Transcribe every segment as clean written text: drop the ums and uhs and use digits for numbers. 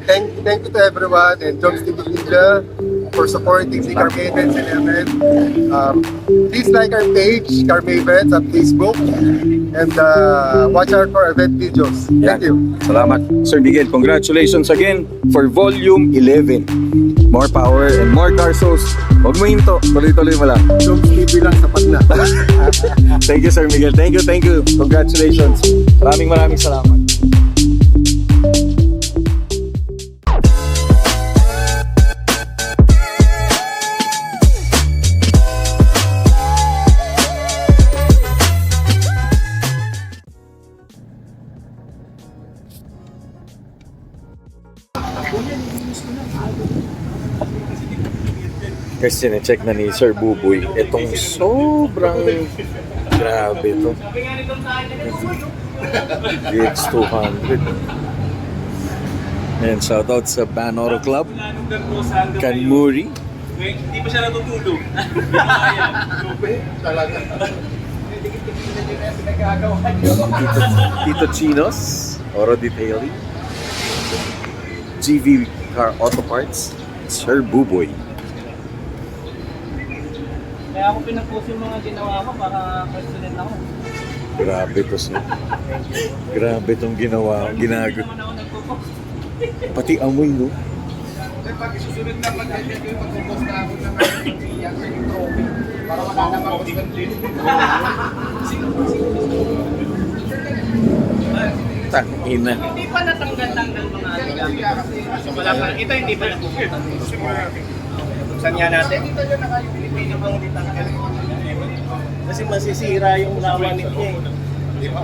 thank you to everyone and Jobs TV Media for supporting the Car Mavens 11. Please like our page, Car Mavens, on Facebook, and watch out for event videos. Thank you. Salamat. Sir Miguel, congratulations again for Volume 11. More power and more car shows. Huwag mo hinto, tuloy-tuloy mo lang. Jobs TV lang, sapat na. Thank you, Sir Miguel. Thank you, thank you. Congratulations. Maraming salamat. Kasi na-check na ni Sir Buboy itong sobrang grabe to VX200. And shoutout sa Ban Auto Club Kanmuri. Hindi pa siya natutulog. Tito Chinos Auto Detailing, GV Car Auto Parts, Sir Buboy. Kaya ako pinag-post yung mga ginawa ko para question ako. Grabe to sir. Grabe tong ginagawa. Pati amoy no. Pag susunod na pag-edit ko, mag-post na ako ng trophy para wala na mag-content. Tangina. Hindi pa natanggal-tanggal mga so wala pa. Ito hindi pa natanggal. Saan nga natin? Dito yun naka yung Pilipino pang ditanggal. Kasi masisira yung lawanit niya eh. Di ba?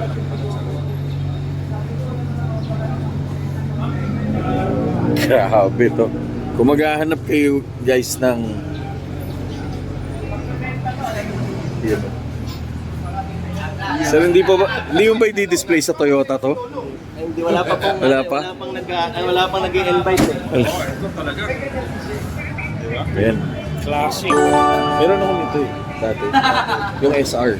Grabe to. Kung maghahanap kayo guys ng yun. Sir, hindi mo ba i-display sa Toyota to? Hindi, wala pa pong Wala pa? wala pang nag-i-invite eh. Ayan. Classic. Meron ako nito eh. Dati. Yung SR.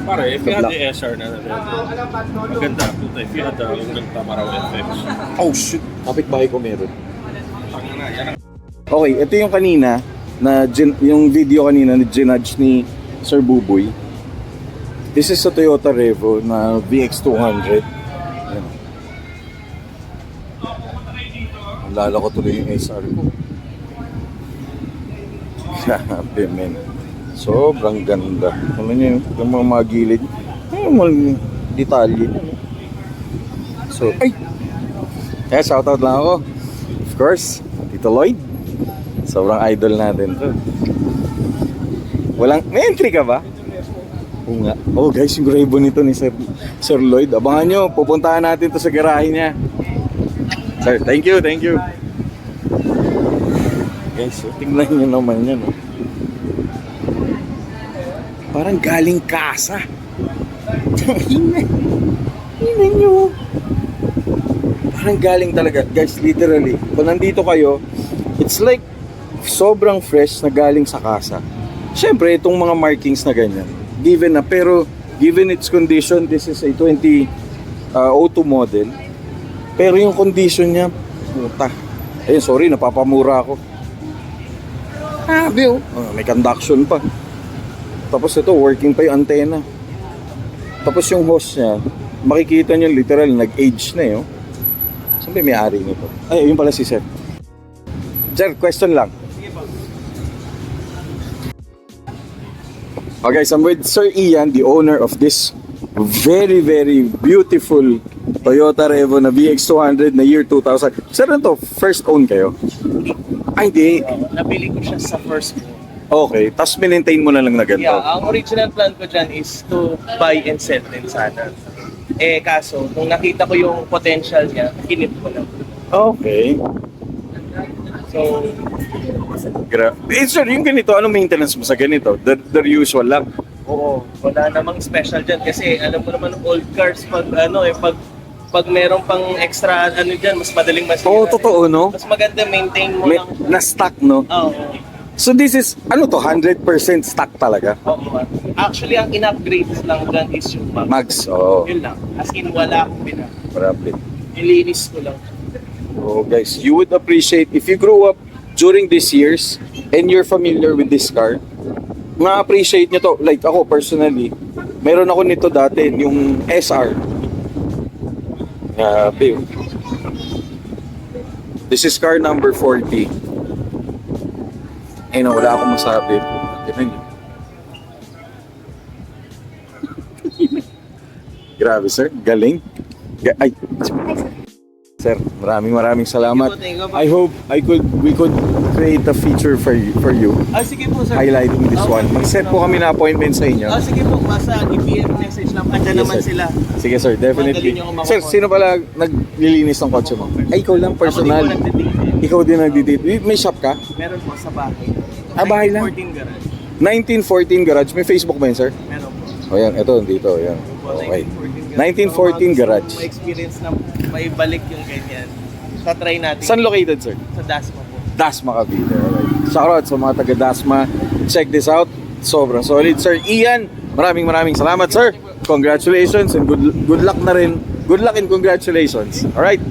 Pare, if you had black. the SR na maganda. If you had the Tamaraw FX. Oh shit. Kapit-bahay ko meron. Ang na, yan ang Okay, ito yung kanina na yung video kanina na ginudge ni Sir Buboy. This is a Toyota Revo na VX200. Ayan. Lala ko tuloy yung SR ko. Grabe men. Sobrang ganda. Ano nyo yung mga magilid. Yung mga detalye. So, ay! Kaya shoutout lang ako. Of course, Tito Lloyd. Sobrang idol natin to. May entry ka ba? Oo nga. Oh guys, yung Revo nito ni Sir Lloyd. Abangan nyo, pupuntahan natin to sa garahe niya. Sir, thank you. Guys, so, tingnan nyo naman yan. Oh. Parang galing kasa. Tingnan nyo. Parang galing talaga. Guys, literally. Kung nandito kayo, it's like sobrang fresh na galing sa kasa. Siyempre, itong mga markings na ganyan. Given its condition, this is a 2002 model. Pero yung condition niya, puta. Ayun, sorry, napapamura ako. May conduction pa. Tapos ito, working pa yung antena. Tapos yung hose niya, makikita niyo literal, nag-age na yun. Saan ba yung may-ari nito? Ay, yun pala si Sir. Sir, question lang. Okay, so I'm with Sir Ian, the owner of this very, very beautiful Toyota Revo na VX200 na year 2000. Sir, ano to? First own kayo? Ay, di. Napili ko siya sa first mo. Okay, tapos maintain mo na lang na ganito. Yeah, ang original plan ko dyan is to buy and sell din sana. Eh kaso, nung nakita ko yung potential niya, kinip ko lang. Okay. So, Sir, yung ganito, anong maintenance mo sa ganito? The usual lang. oo, wala namang special dyan kasi alam mo naman old cars pag pag meron pang extra dyan, mas madaling masira. Oo, totoo, no? Mas maganda maintain mo lang. Na-stock, no? Oo. So this is, 100% stock talaga? Oo. Actually, ang in-upgrade lang dyan is yung Max. Max, oo. Yun lang. As in, wala akong Problem. Nilinis ko lang. Oh, guys, you would appreciate if you grew up during these years and you're familiar with this car. Ma-appreciate nyo to. Like ako personally, meron ako nito dati, yung SR. Grabe. Oh. This is car number 40. Eh, no, wala akong masabi. Tignan nyo. Grabe, sir. Galing. Ay. Sir, maraming salamat. Thank you po. I hope we could create a feature for you Sige po, sir. highlighting this one. Mag-set po kami na appointment sa inyo. Sige po, basta i-PM message lang. Andyan Yes, naman sir. sila. Sige sir, definitely. Madali niyo ako makukuha. Sir, sino pala naglilinis ng kotse mo? Ay, ikaw lang personal. Ako din po nagtitingin. Ikaw din nagdidate. May shop ka? Meron po sa bahay. Bahay lang? 14 garage. 1914 Garage. May Facebook ba yun, sir? Meron po. O yan, ito, dito. Yan. Okay. 1914 Garage. May experience na may balik yung ganyan. Tatry natin. Saan located, sir? Sa Dasma po. Dasma Cavite. Alright. Shoutout sa mga taga Dasma. Check this out. Sobrang solid. Sir Ian, maraming salamat, sir. Congratulations and good luck na rin. Good luck and congratulations. Alright.